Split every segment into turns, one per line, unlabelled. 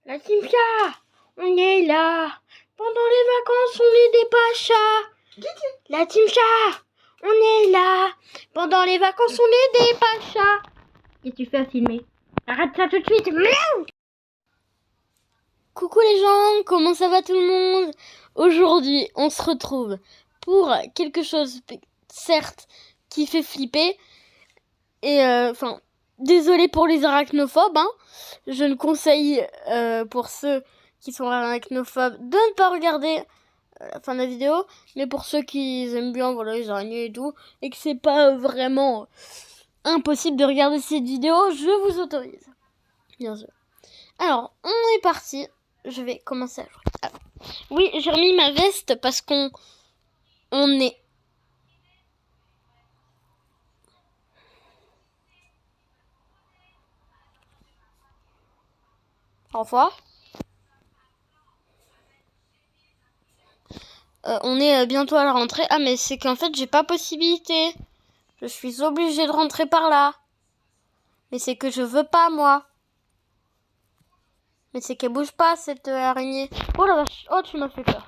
La Timka, on est là. Pendant les vacances, on est des pachas. La Timka, on est là. Pendant les vacances, on est des pachas. Qu'est-ce que tu fais à filmer? Arrête ça tout de suite. Coucou les gens, comment ça va tout le monde? Aujourd'hui, on se retrouve pour quelque chose, certes, qui fait flipper. Et désolé pour les arachnophobes, hein. Je ne conseille pour ceux qui sont arachnophobes de ne pas regarder la fin de la vidéo, mais pour ceux qui aiment bien les araignées et tout, et que c'est pas vraiment impossible de regarder cette vidéo, je vous autorise. Bien sûr. Alors, on est parti. Je vais commencer à jouer. Alors, oui, j'ai remis ma veste parce qu'on est... Au revoir. On est bientôt à la rentrée. Ah, mais c'est qu'en fait, j'ai pas possibilité. Je suis obligée de rentrer par là. Mais c'est que je veux pas, moi. Mais c'est qu'elle bouge pas, cette araignée. Oh la vache. Oh, tu m'as fait peur.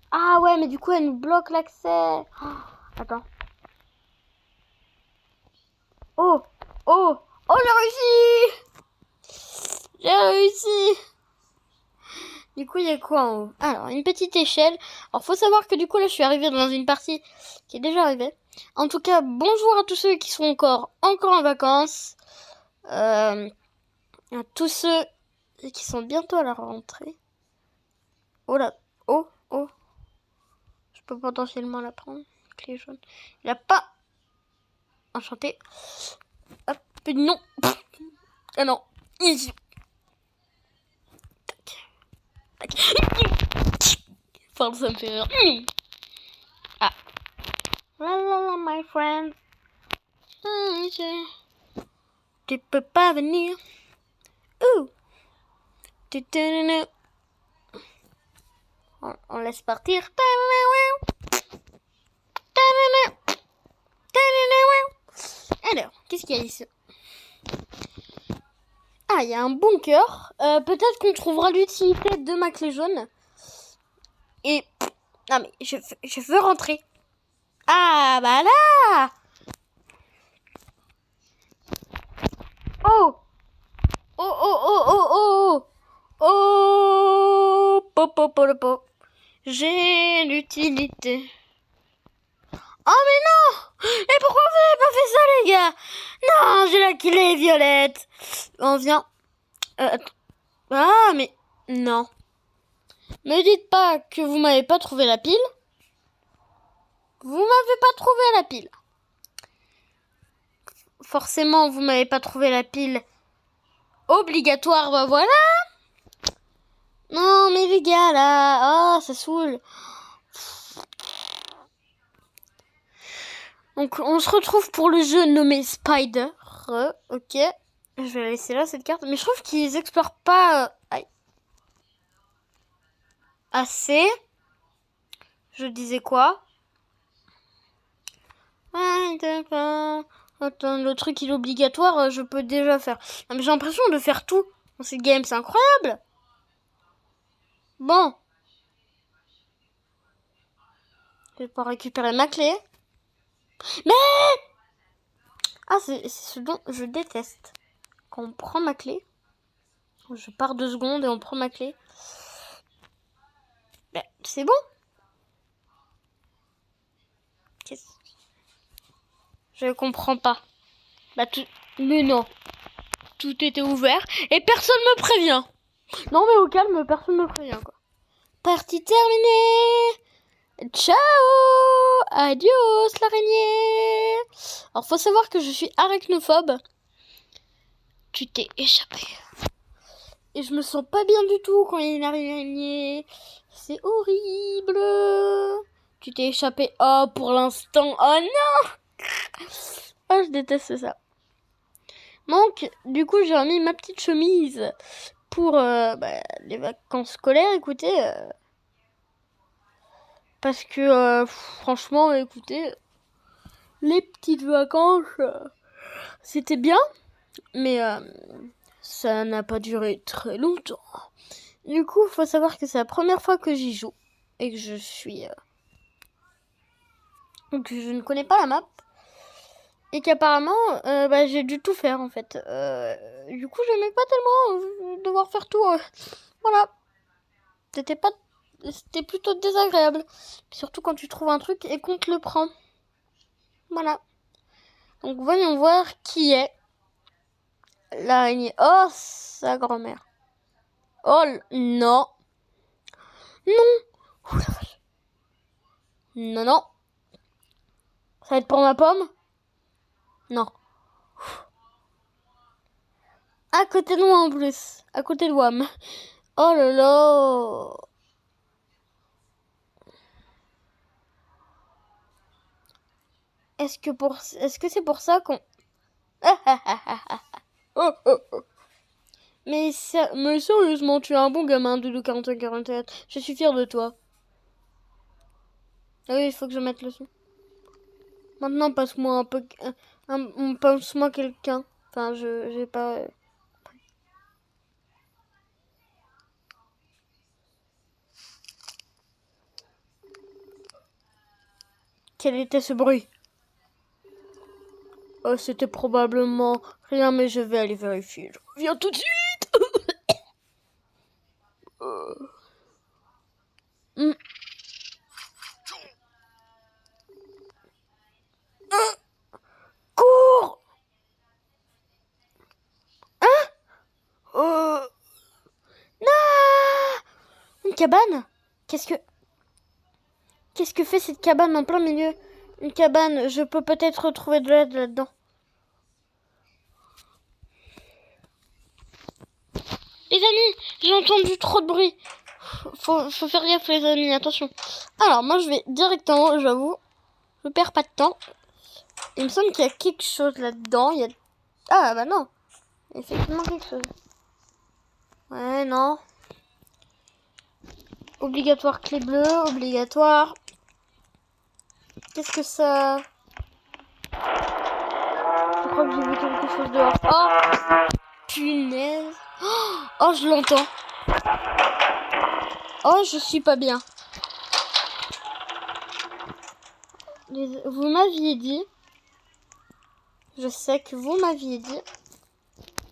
Ah ouais, mais du coup, elle nous bloque l'accès. Oh, attends. Oh. Oh. Oh, j'ai réussi. J'ai réussi. Du coup, il y a quoi en haut? Alors, une petite échelle. Alors, faut savoir que du coup, là, je suis arrivée dans une partie qui est déjà arrivée. En tout cas, bonjour à tous ceux qui sont encore en vacances. À tous ceux qui sont bientôt à la rentrée. Oh là. Oh, oh. Je peux potentiellement la prendre. Clé jaune. Il a pas. Enchanté. Hop. Non. Ah non. Ici. Tac. Enfin, ça me fait rire. Ah. La la la, my friend. Tu peux pas venir. Ouh. On laisse partir. Alors, qu'est-ce qu'il y a ici? Ah, il y a un bunker. Peut-être qu'on trouvera l'utilité de ma clé jaune. Et... Non mais, je veux rentrer. Ah, bah là. Oh. Oh, oh, oh, oh, oh. Oh. Po. J'ai l'utilité. Oh mais non. Et pourquoi vous avez pas fait ça, les gars? Non, j'ai la clé violette. On vient. Ah, mais... Non. Me dites pas que vous m'avez pas trouvé la pile. Vous m'avez pas trouvé la pile. Forcément, vous m'avez pas trouvé la pile obligatoire, bah voilà. Non, mais les gars, là, oh, ça saoule. Donc, on se retrouve pour le jeu nommé Spider. Ok. Je vais la laisser là, cette carte. Mais je trouve qu'ils explorent pas assez. Je disais quoi? Attends, le truc il est obligatoire, je peux déjà faire. Non, mais j'ai l'impression de faire tout dans cette game, c'est incroyable. Bon. Je vais pas récupérer ma clé. Mais ah, c'est ce dont je déteste. Quand on prend ma clé, je pars 2 secondes et on prend ma clé. Ben, c'est bon. Je comprends pas. Bah, mais non. Tout était ouvert et personne me prévient. Non, mais au calme, personne me prévient, quoi. Partie terminée. Ciao. Adios, l'araignée. Alors, faut savoir que je suis arachnophobe. Tu t'es échappé. Et je me sens pas bien du tout quand il y a une araignée. C'est horrible. Tu t'es échappé. Oh, pour l'instant. Oh non. Oh, je déteste ça. Donc, du coup, j'ai remis ma petite chemise pour les vacances scolaires. Écoutez, parce que franchement, écoutez, les petites vacances, c'était bien, mais ça n'a pas duré très longtemps. Du coup, il faut savoir que c'est la première fois que j'y joue et que je suis... que je ne connais pas la map. Et qu'apparemment, j'ai dû tout faire en fait. Du coup, j'aimais pas tellement devoir faire tout. Voilà. C'était plutôt désagréable. Surtout quand tu trouves un truc et qu'on te le prend. Voilà. Donc voyons voir qui est l'araignée. Oh, sa grand-mère. Oh, non. Non. Ouh, la vache. Non, non. Ça va être pour ma pomme? Non. À côté de moi en plus. À côté de WAM. Oh là là. Est-ce que c'est pour ça qu'on... Oh, oh, oh. Mais sérieusement, tu es un bon gamin, Doudou 4141. Je suis fière de toi. Ah oui, il faut que je mette le son. Maintenant, passe-moi un peu... passe-moi quelqu'un. Enfin, j'ai pas... Quel était ce bruit? Oh, c'était probablement rien, mais je vais aller vérifier. Je reviens tout de suite. Cours! Hein? Non! Une cabane? Qu'est-ce que fait cette cabane en plein milieu? Une cabane, je peux peut-être retrouver de l'aide là-dedans. Les amis, j'ai entendu trop de bruit. Faut faire gaffe les amis, attention. Alors moi je vais directement, j'avoue, je perds pas de temps. Il me semble qu'il y a quelque chose là-dedans. Ah bah non, effectivement quelque chose. Ouais, non. Obligatoire clé bleue, obligatoire. Qu'est-ce que ça... Je crois que j'ai vu quelque chose dehors. Oh, punaise. Oh, je l'entends. Oh, je suis pas bien. Vous m'aviez dit... Je sais que vous m'aviez dit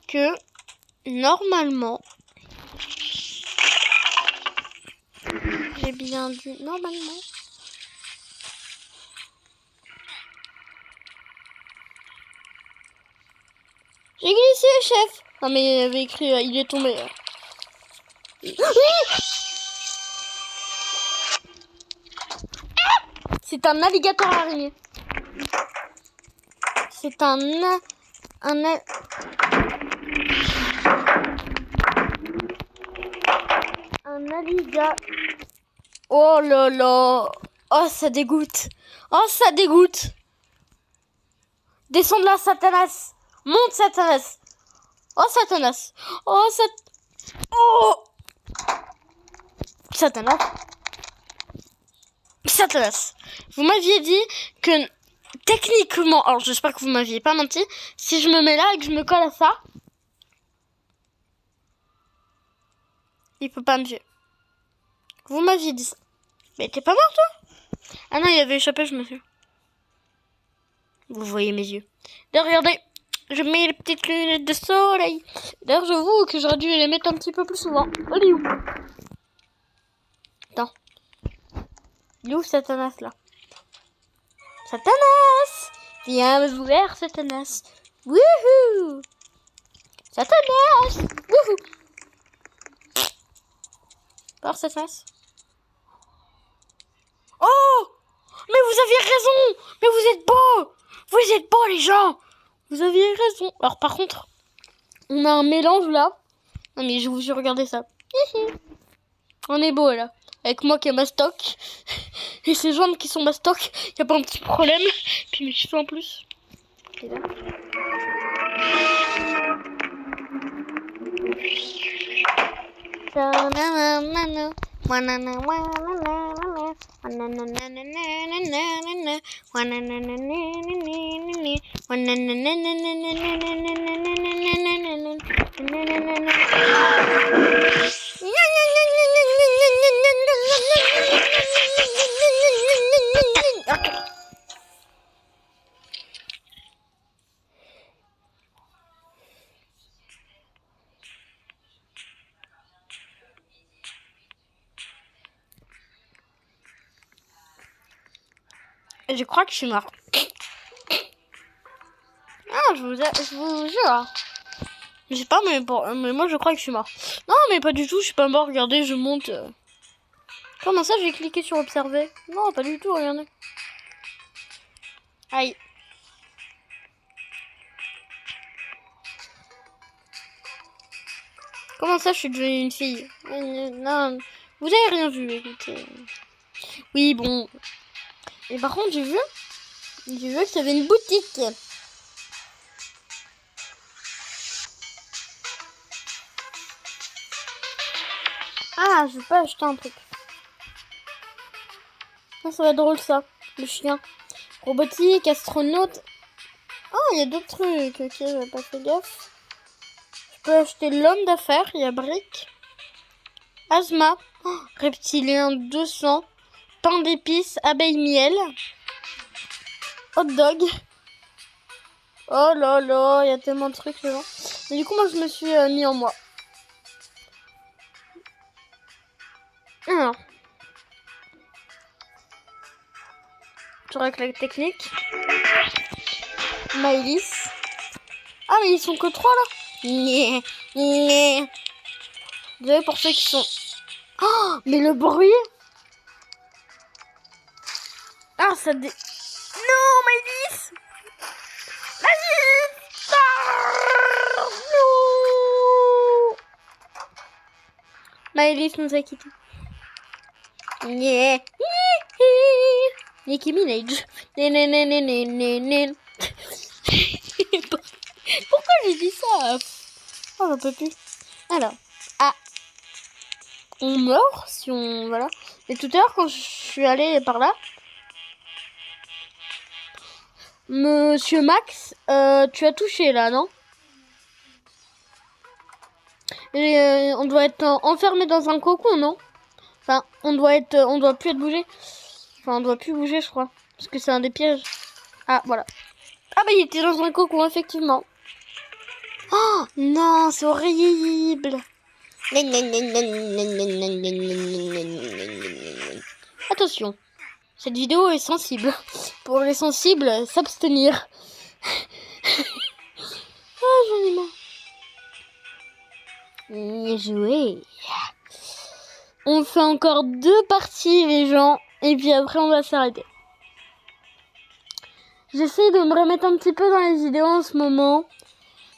que normalement... J'ai bien dit normalement... J'ai glissé, chef. Non mais il avait écrit, il est tombé. C'est un alligator araignée. C'est un alligator. Oh là là. Oh, ça dégoûte. Oh, ça dégoûte. Descends de là, Satanas. Monte, Satanas. Oh, Satanas. Oh, Oh, Satanas. Satanas. Vous m'aviez dit que techniquement, alors j'espère que vous m'aviez pas menti, si je me mets là et que je me colle à ça, il peut pas me tuer. Vous m'aviez dit ça. Mais t'es pas mort toi? Ah non, il avait échappé, je me suis. Vous voyez mes yeux. D'ailleurs, regardez, je mets les petites lunettes de soleil. D'ailleurs, j'avoue que j'aurais dû les mettre un petit peu plus souvent. Elle est où? Attends. Il est où Satanas là? Satanas! Viens me voir, Satanas. Wouhou! Satanas! Wouhou! Par Satanas. Oh! Mais vous aviez raison! Mais vous êtes beaux! Vous êtes beaux les gens! Vous aviez raison. Alors par contre, on a un mélange là. Non mais je vous jure, regardez ça. On est beau là. Avec moi qui ai ma stock. Et ces jambes qui sont ma stock. Y a pas un petit problème. Puis mes cheveux en plus. Et là. Je crois que je suis mort. Ah, je vous jure. Je sais pas, mais moi je crois que je suis mort. Non, mais pas du tout, je suis pas mort. Regardez, je monte. Comment ça, j'ai cliqué sur observer? Non, pas du tout, regardez. Aïe. Comment ça, je suis devenue une fille? Non, vous avez rien vu, écoutez. Oui, bon. Et par contre, j'ai vu qu'il y avait une boutique. Ah, je peux acheter un truc. Ah, ça va être drôle, ça. Le chien. Robotique, astronaute. Ah, il y a d'autres trucs. Ok, j'avais pas fait gaffe. Je peux acheter l'homme d'affaires. Il y a brique. Asthma. Oh, reptilien 200. Pain d'épices. Abeille miel. Hot dog. Oh là là, il y a tellement de trucs, les gens. Mais du coup, moi, je me suis mis en moi. Alors. Toujours avec la technique. Maëlys. Ah, mais ils sont que 3 là. Désolé pour ceux qui sont... Oh, mais le bruit. Ah, ça dé... Non, Maëlys. Vas-y. Ah, non. Maëlys nous a quittés. Nicki Minaj. Pourquoi j'ai dit ça? Oh, j'en peux plus. Alors, on meurt si on... Voilà. Et tout à l'heure, quand je suis allée par là, Monsieur Max, tu as touché là, non? Et, on doit être enfermé dans un cocon, non? Enfin, on doit plus être bougé. Enfin, on doit plus bouger, je crois. Parce que c'est un des pièges. Ah, voilà. Ah bah, il était dans un cocon, effectivement. Oh, non, c'est horrible. Attention, cette vidéo est sensible. Pour les sensibles, s'abstenir. Ah, j'en ai marre. Jouer. On fait encore 2 parties, les gens. Et puis après, on va s'arrêter. J'essaie de me remettre un petit peu dans les vidéos en ce moment.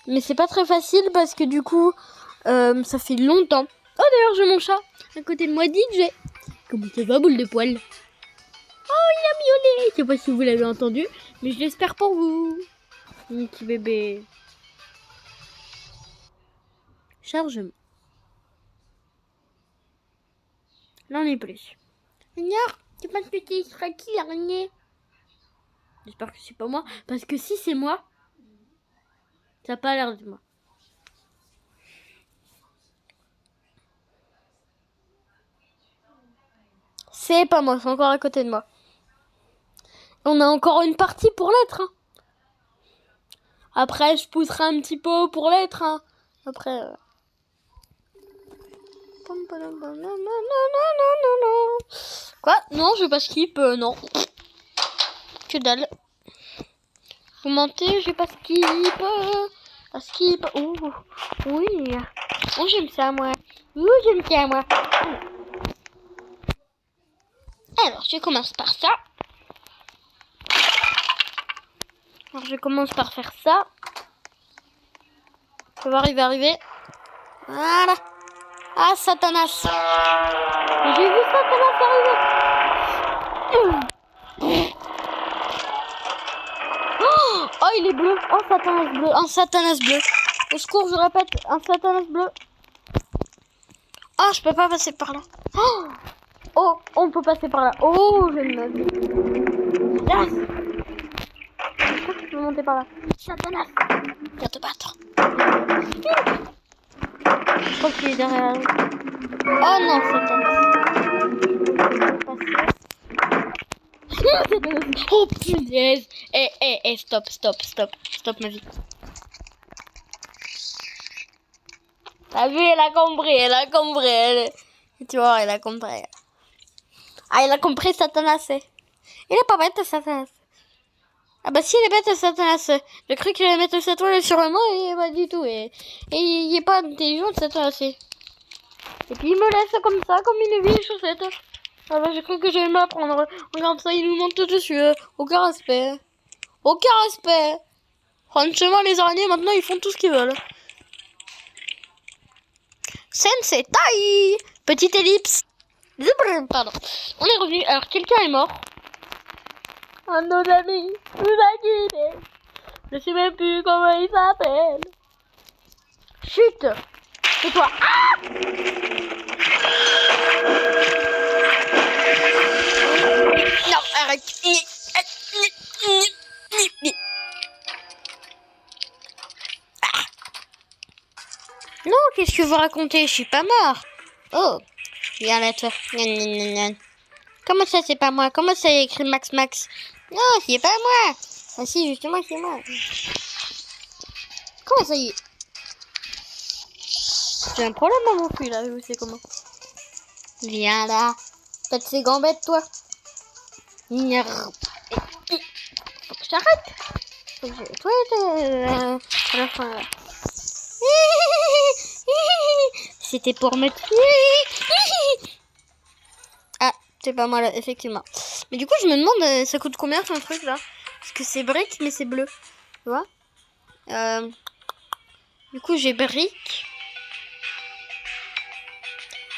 Mais c'est pas très facile parce que du coup, ça fait longtemps. Oh, d'ailleurs, j'ai mon chat à côté de moi, DJ. Comment ça va, boule de poil? Oh, il a miaulé. Je sais pas si vous l'avez entendu, mais je l'espère pour vous. Mon petit bébé. Chargement. Là, on est plus. Regarde, tu penses que tu seras qui, l'araignée? J'espère que c'est pas moi. Parce que si c'est moi, ça n'a pas l'air de moi. C'est pas moi, c'est encore à côté de moi. On a encore une partie pour l'être. Hein. Après, je pousserai un petit peu pour l'être. Hein. Après... Quoi? Non, je vais pas skip, non. Que dalle. Vous mentez, j'ai pas skip. Pas skip. Ouh, oui. Oh, j'aime ça, moi. Ouh, j'aime ça, moi. Alors, je commence par ça. Alors, je commence par faire ça. On va arriver. Voilà. Ah, Satanas. J'ai vu Satanas arriver. Oh, il est bleu. Oh, Satanas bleu. Un Satanas bleu. Au secours, je répète, un Satanas bleu. Oh, je peux pas passer par là. Oh, on peut passer par là. Oh, j'ai une vie. Satanas. Je peux monter par là. Satanas. Viens te battre. Je crois qu'il est derrière. Oh non, Satanas. Oh punaise. Stop ma vie. T'as vu, elle a compris. Tu vois, elle a compris. Ah, elle a compris, Satanas. Il est pas bête, Satanas. Ah bah si, il est bête, Satanas. J'ai cru qu'il allait mettre sa toile sur moi, et pas du tout. Et il est pas intelligent, Satanas. Et puis il me laisse comme ça, comme une vieille chaussette. Ah bah j'ai cru que j'allais m'apprendre. Regarde ça, il nous monte dessus. Aucun respect. Franchement, les araignées, maintenant, ils font tout ce qu'ils veulent. Sensei Tai. Petite ellipse. Pardon. On est revenu. Alors, quelqu'un est mort. Un de nos amis nous a quittés. Je sais même plus comment il s'appelle. Chut. C'est toi. Ah! Non, arrête. Non, qu'est-ce que vous racontez? Je suis pas mort. Oh, viens là, toi. Comment ça, c'est pas moi? Comment ça, il y a écrit Max? Non, c'est pas moi. Ah si, justement, c'est moi. Comment ça y est? J'ai un problème dans mon cul, là, je sais comment. Viens là. T'as de ces gambettes, toi. Faut que je t'arrête. Faut que je... Toi, à la fin, là. C'était pour me tuer. Ah, c'est pas moi là, effectivement. Mais du coup, je me demande, ça coûte combien ton truc là? Parce que c'est brique, mais c'est bleu. Tu vois? Du coup, j'ai brique.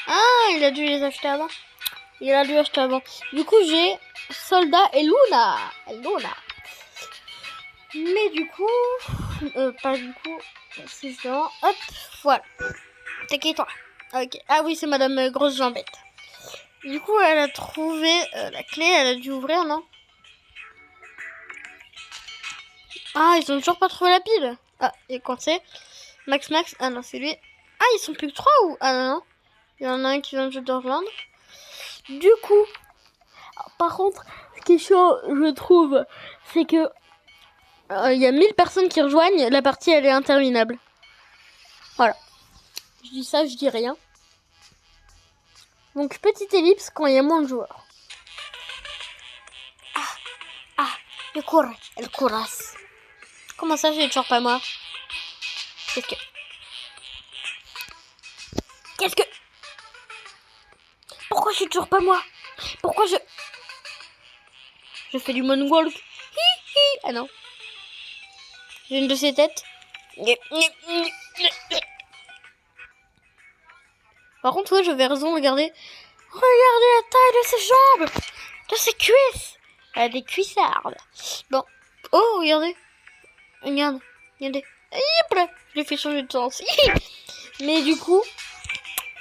Ah, il a dû les acheter avant. Du coup, j'ai soldat et Luna. Mais du coup, pas du coup. C'est ça. Hop, voilà. T'inquiète-toi. Ok. Ah oui, c'est Madame Grosse Jambette. Du coup, elle a trouvé la clé. Elle a dû ouvrir, non? Ah, ils ont toujours pas trouvé la pile. Ah, et quand c'est Max. Ah non, c'est lui. Ah, ils sont plus que 3 ou... Ah non. Il y en a un qui vient de te rejoindre. Du coup, par contre, ce qui est chaud, je trouve, c'est que il y a 1000 personnes qui rejoignent. La partie, elle est interminable. Voilà. Je dis ça, je dis rien. Donc, petite ellipse quand il y a moins de joueurs. Ah, le courage. Comment ça, j'ai toujours pas moi? Qu'est-ce que... Pourquoi je suis toujours pas moi? Pourquoi je fais du moonwalk? Ah non. J'ai une de ces têtes. Par contre, ouais, j'avais raison, regardez. Regardez la taille de ses jambes, de ses cuisses. Elle a des cuissardes. Bon. Oh, regardez. Regardez. Hop là. Je l'ai fait changer de sens. Mais du coup...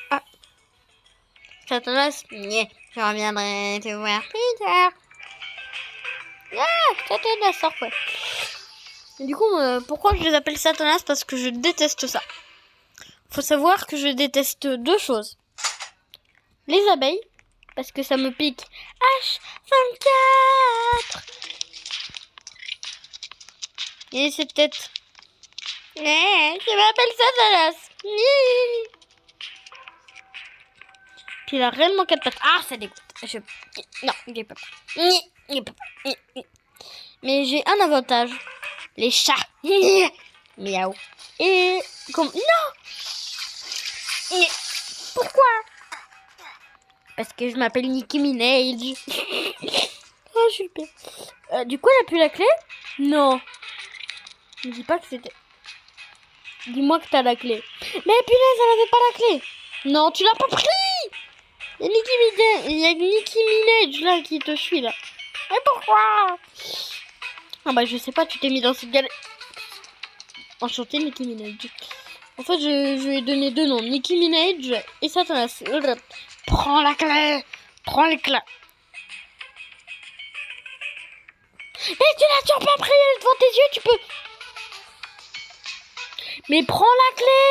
Ah. Satanas. Je reviendrai te voir plus tard. Ah, Satanas, sort quoi. Et du coup, pourquoi je les appelle Satanas? Parce que je déteste ça. Faut savoir que je déteste deux choses. Les abeilles, parce que ça me pique. H24. Et cette tête. Je m'appelle Satanas. Puis il a réellement 4 pattes. Ah, ça dégoûte. Non, il peut pas. Mais j'ai un avantage. Les chats. Miaou. Et comme... Non. Mais pourquoi? Parce que je m'appelle Nicki Minaj. Oh, je suis le pire. Du coup, elle a plus la clé? Non. Ne dis pas que c'était... Dis-moi que t'as la clé. Mais punaise, elle avait pas la clé. Non, tu l'as pas pris. Il y a Nicki Minaj là qui te suit là. Mais pourquoi? Ah bah je sais pas, tu t'es mis dans cette galère. Enchanté, Nicki Minaj. En fait, je lui ai donné deux noms, Nicki Minaj et Satanas. Prends la clé. Prends les clés. Mais tu l'as toujours pas pris, elle est devant tes yeux, tu peux... Mais prends la clé.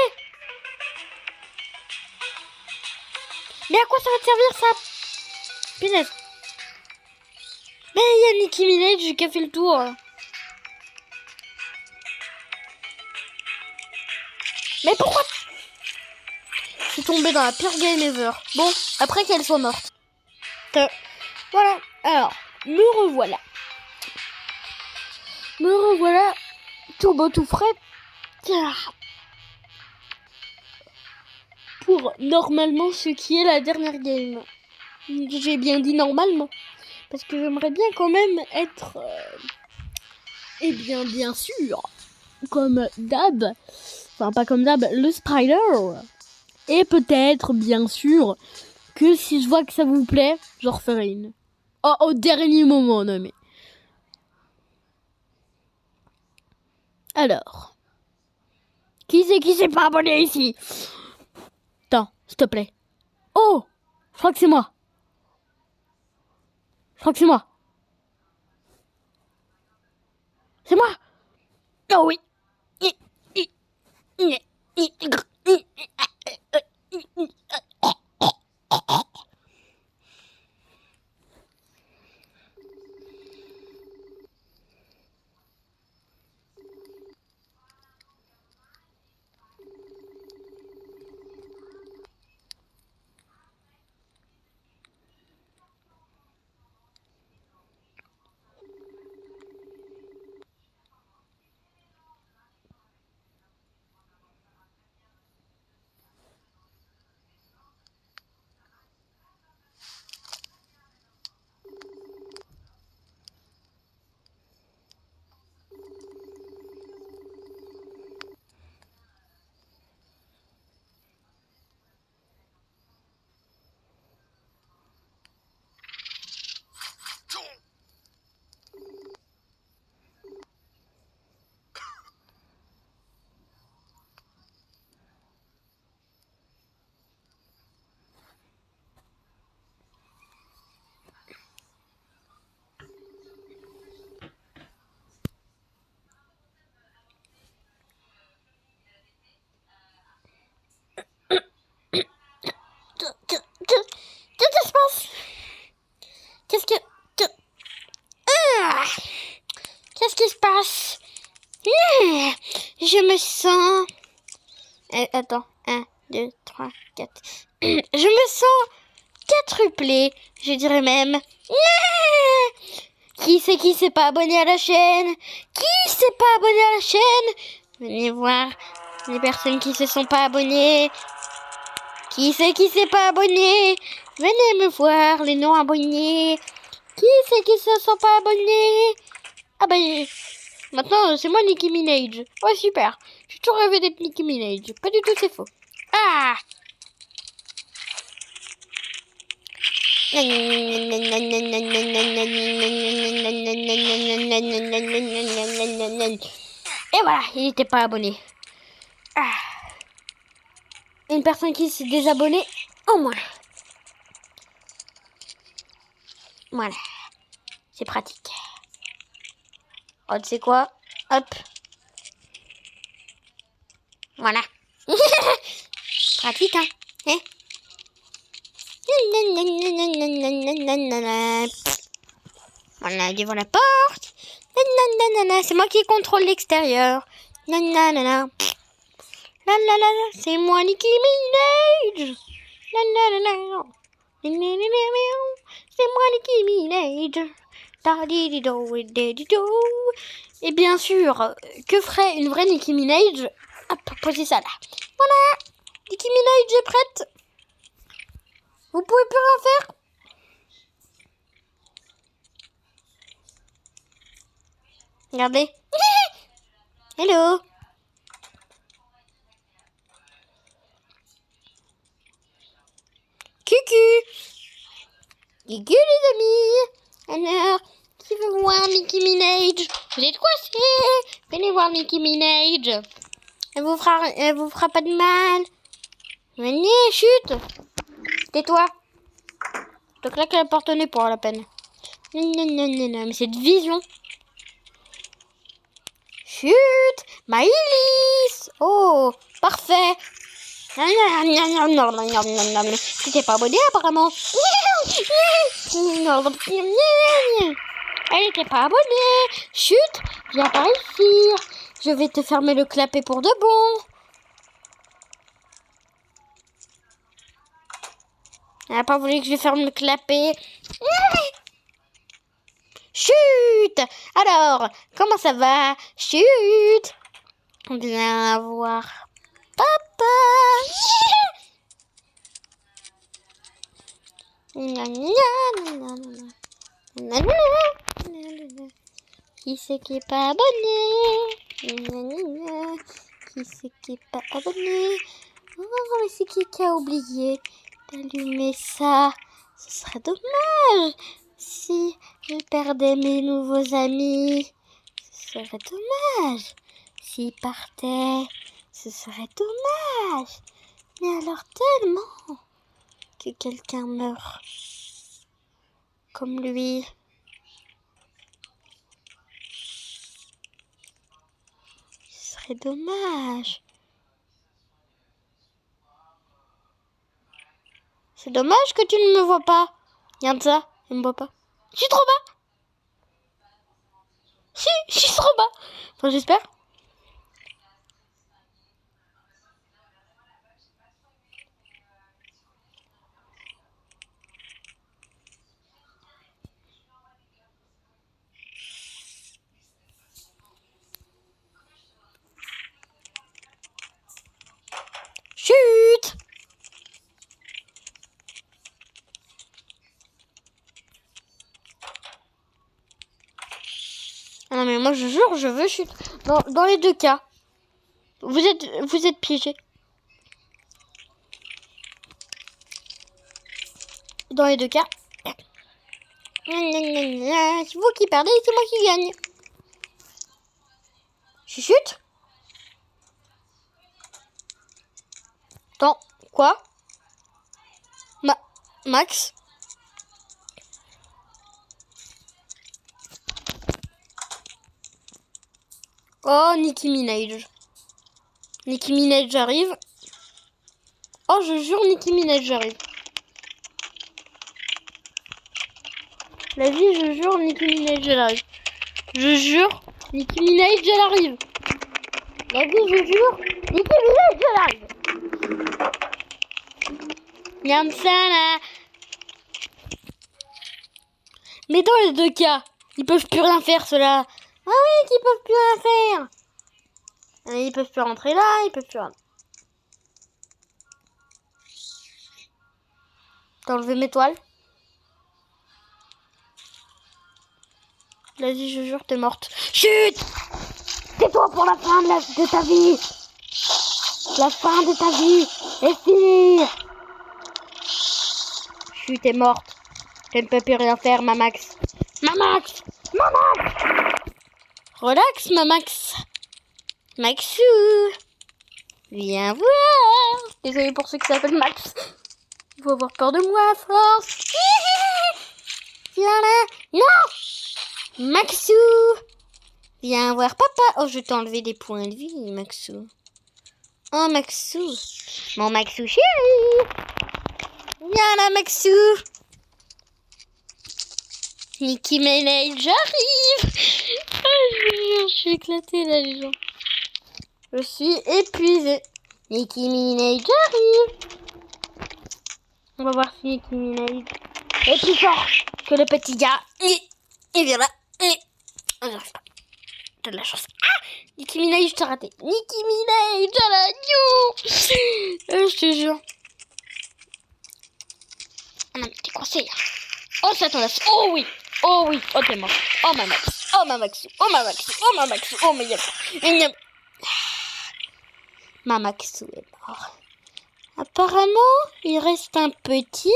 Mais à quoi ça va te servir ça? Punaise. Mais il y a Nicki Minaj qui a fait le tour. Mais pourquoi? Je suis tombée dans la pire game ever. Bon, après qu'elle soit morte. Voilà. Alors, me revoilà. Tout beau, tout frais. Pour normalement ce qui est la dernière game. J'ai bien dit normalement. Parce que j'aimerais bien quand même être... eh bien sûr, comme d'hab. Enfin, pas comme d'hab, le Spider. Et peut-être, bien sûr, que si je vois que ça vous plaît, j'en referai une. Oh, au dernier moment, non mais... Alors... Qui s'est pas abonné ici? Attends, s'il te plaît. Oh! Je crois que c'est moi. C'est moi. Oh oui. Qu'est-ce qui se passe? Qu'est-ce qui se passe? Je me sens... attends, 1, 2, 3, 4. Je me sens quadruplé, je dirais même. Qui s'est pas abonné à la chaîne? Qui s'est pas abonné à la chaîne? Venez voir les personnes qui se sont pas abonnées. Qui s'est pas abonné? Venez me voir les non abonnés. Qui se sont pas abonnés? Ah ben, maintenant c'est moi Nicki Minaj. Ouais, super. J'ai toujours rêvé d'être Nicki Minaj. Pas du tout, c'est faux. Ah! Et voilà, il n'était pas abonné. Ah. Une personne qui s'est désabonnée, au moins. Voilà. C'est pratique. Oh, tu sais quoi? Hop. Voilà. Pratique, hein? Voilà, devant la porte. C'est moi qui contrôle l'extérieur. C'est moi Nicki Minaj. C'est moi Nicki Minaj. Et bien sûr, que ferait une vraie Nicki Minaj? Hop, posez ça là. Voilà, Nicki Minaj est prête. Vous pouvez plus rien faire. Regardez. Hello. Coucou. Coucou les amis. Alors, qui veut voir Nicki Minaj? Vous êtes coincés. Venez voir Nicki Minaj. Elle vous fera pas de mal. Venez, chute. Tais-toi. Je te claque la porte au nez pour la peine. Non, mais cette vision. Chut, Maïlis. Oh, parfait. Tu t'es pas abonné apparemment. Elle était pas abonnée. Chut, viens par ici. Je vais te fermer le clapet pour de bon. Elle n'a pas voulu que je ferme le clapet. Chut. Alors, comment ça va? Chut. Viens voir papa. Qui c'est qui est pas abonné? Qui c'est qui est pas abonné? On va voir ici qui a oublié d'allumer ça. Ce serait dommage si je perdais mes nouveaux amis. Ce serait dommage s'ils partaient. Ce serait dommage. Mais alors tellement que quelqu'un meurt comme lui. Ce serait dommage. C'est dommage que tu ne me vois pas. Regarde ça, il me voit pas. Je suis trop bas. Si, je suis trop bas. Enfin, j'espère. Chut! Ah non mais moi je jure, je veux chute. Dans les deux cas, vous êtes piégés. Dans les deux cas, c'est vous qui perdez, c'est moi qui gagne. Chut. Attends, quoi? Max? Oh, Nicki Minaj. Nicki Minaj arrive. Oh, je jure, Nicki Minaj arrive. La vie, je jure, Nicki Minaj arrive. Je jure, Nicki Minaj arrive. La vie, je jure, Nicki Minaj arrive. Yam ça là. Mais dans les deux cas, ils peuvent plus rien faire ceux-là. Ah oui, qu'ils peuvent plus rien faire. Ils peuvent plus rentrer là, ils peuvent plus rien. T'as enlevé mes toiles? Vas-y, je jure, t'es morte. Chut! Tais-toi pour la fin de ta vie. La fin de ta vie est finie. Chut, t'es morte. Tu ne peux plus rien faire, ma Max. Ma Max! Ma Max! Relax, ma Max. Maxou. Viens voir. Désolée pour ceux qui s'appellent Max. Il faut avoir peur de moi à force. Viens là. Non! Maxou. Viens voir papa. Oh, je t'ai enlevé des points de vie, Maxou. Oh, Maxou. Mon Maxou chéri. Viens là, Maxou. Nicki Minaj, j'arrive. Je suis éclatée là, les gens. Je suis épuisée. Nicki Minaj, j'arrive. On va voir si Nicki Minaj est plus fort que le petit gars. Il vient là. J'arrive pas. T'as de la chance. Ah, Nicki Minaj, je t'ai raté. Nicki Minaj, je te jure. Ah non, mais t'es coincé là. Oh, ça t'en laisse. Oh oui. Oh oui. Oh, t'es mort. Oh, ma Max. Oh, ma Max. Oh, ma Max. Oh, ma Max. Oh, ma Max. Ma Max est mort. Apparemment, il reste un petit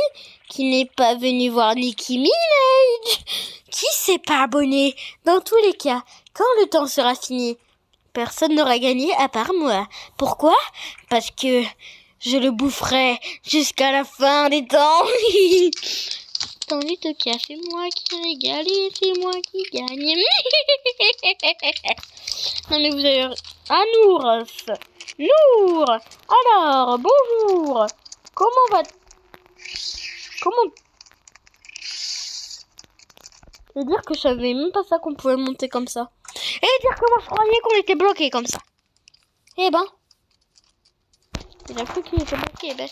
qui n'est pas venu voir Nicki Minaj. Qui s'est pas abonné? Dans tous les cas, quand le temps sera fini, personne n'aura gagné à part moi. Pourquoi? Parce que je le boufferai jusqu'à la fin des temps. Dans les deux cas, c'est moi qui régale et c'est moi qui gagne. Non mais vous avez... un ours. Nour. Alors, bonjour. Comment va... Comment... Et dire que je savais même pas ça qu'on pouvait monter comme ça. Et dire comment je croyais qu'on était bloqué comme ça. Eh ben. Il a cru qu'il était bloqué, ben.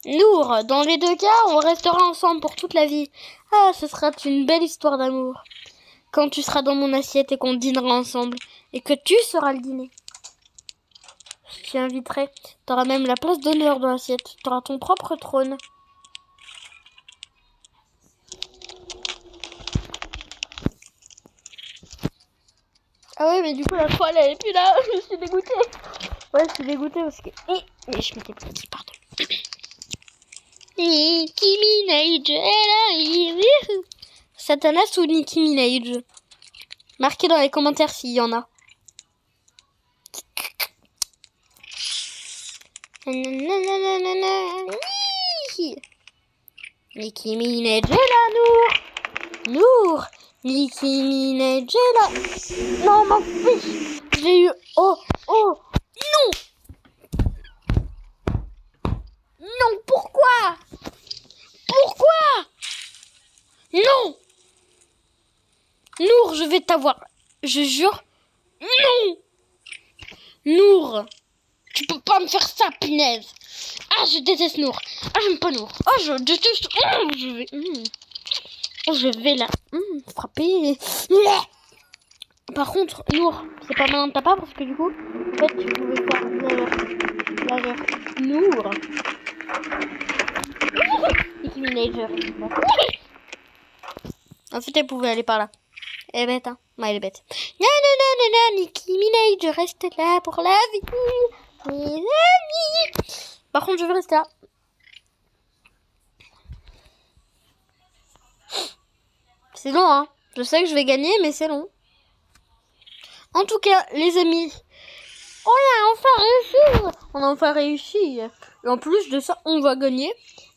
Nour, dans les deux cas, on restera ensemble pour toute la vie. Ah, ce sera une belle histoire d'amour. Quand tu seras dans mon assiette et qu'on dînera ensemble. Et que tu seras le dîner. Je t'y inviterai. T'auras même la place d'honneur dans l'assiette. T'auras ton propre trône. Ah oui, mais du coup, la toile, elle est plus là. Je suis dégoûtée. Ouais, je suis dégoûtée parce que... Et je m'étais petit, pardon. Nicki Minaj, elle arrive. Satanas ou Nicki Minaj? Marquez dans les commentaires s'il y en a. Nicki Minaj, elle a Nour. Nour. Nicki Minaj, elle a... Non, ma fiche. J'ai eu... Oh, oh. Non. Non, pourquoi? Pourquoi? Non. Nour, je vais t'avoir. Je jure. Non. Nour. Tu peux pas me faire ça, punaise. Ah, je déteste Nour. Ah, j'aime pas Nour. Ah, je déteste... je vais la frapper. Par contre, Nour, c'est pas malin de ta part parce que du coup, en fait, tu pouvais faire la Nour. Nicki Minaj. En fait, elle pouvait aller par là. Elle est bête, hein. Ouais, elle est bête. Nicki Minaj, je reste là pour la vie. Mes amis. Par contre, je vais rester là. C'est long, hein. Je sais que je vais gagner, mais c'est long. En tout cas, les amis, on a enfin réussi. On a enfin réussi. Et en plus de ça, on va gagner.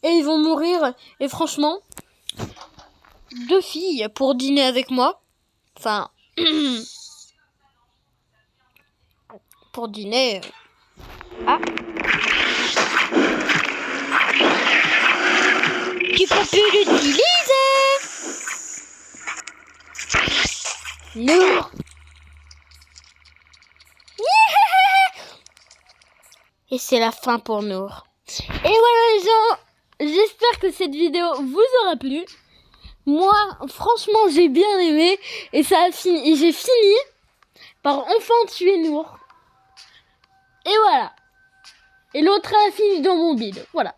Et ils vont mourir. Et franchement, 2 filles pour dîner avec moi. Enfin, pour dîner. Ah. Tu peux plus l'utiliser. Nour. Et c'est la fin pour Nour. Et voilà les gens, j'espère que cette vidéo vous aura plu. Moi, franchement, j'ai bien aimé. Et ça a fini. Et j'ai fini par enfin tuer Nour. Et voilà. Et l'autre a fini dans mon bide. Voilà.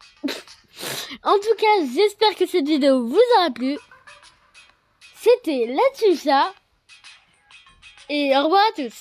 En tout cas, j'espère que cette vidéo vous aura plu. C'était la Tucha. Et au revoir à tous.